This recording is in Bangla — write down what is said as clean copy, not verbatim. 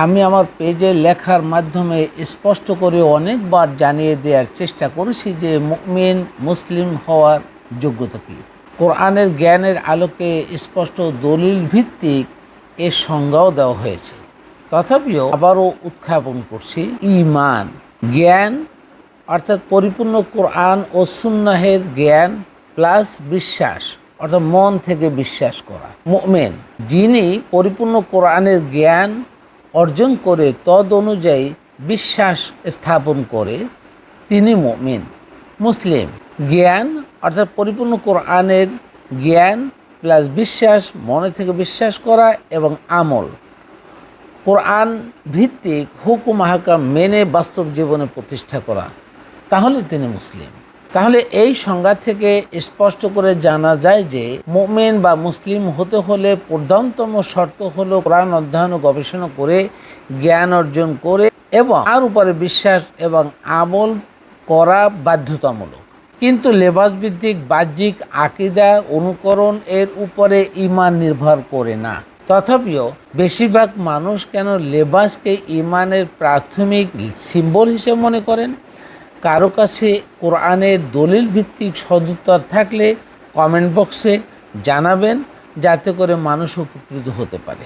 আমি আমার পেজে লেখার মাধ্যমে স্পষ্ট করে অনেকবার জানিয়ে দেওয়ার চেষ্টা করেছি যে মুমিন মুসলিম হওয়ার যোগ্যতা কী। কোরআনের জ্ঞানের আলোকে স্পষ্ট দলিল ভিত্তিক এর সংজ্ঞাও দেওয়া হয়েছে। তথাপিও আবারও উত্থাপন করছি, ঈমান জ্ঞান অর্থাৎ পরিপূর্ণ কোরআন ও সুন্নাহের জ্ঞান প্লাস বিশ্বাস অর্থাৎ মন থেকে বিশ্বাস করা। মুমিন যিনি পরিপূর্ণ কোরআনের জ্ঞান অর্জন করে তদ অনুযায়ী বিশ্বাস স্থাপন করে তিনি মুমিন। মুসলিম জ্ঞান অর্থাৎ পরিপূর্ণ কোরআনের জ্ঞান প্লাস বিশ্বাস, মনে থেকে বিশ্বাস করা এবং আমল কোরআন ভিত্তিক হুকুম আহকাম মেনে বাস্তব জীবনে প্রতিষ্ঠা করা, তাহলে তিনি মুসলিম। তাহলে এই সংজ্ঞা থেকে স্পষ্ট করে জানা যায় যে মুমিন বা মুসলিম হতে হলে প্রধানতম শর্ত হলো কোরআন অধ্যয়ন ও গবেষণা করে জ্ঞান অর্জন করে এবং তার উপরে বিশ্বাস এবং আমল করা বাধ্যতামূলক। কিন্তু লেবাস ভিত্তিক বাহ্যিক আকীদা অনুকরণ এর উপরে ঈমান নির্ভর করে না। তথাপিও বেশিরভাগ মানুষ কেন লেবাসকে ঈমানের প্রাথমিক সিম্বল হিসেবে মনে করেন? কারো কাছে কোরআনের দলিল ভিত্তিক সদুত্তর থাকলে কমেন্ট বক্সে জানাবেন, যাতে করে মানুষ উপকৃত হতে পারে।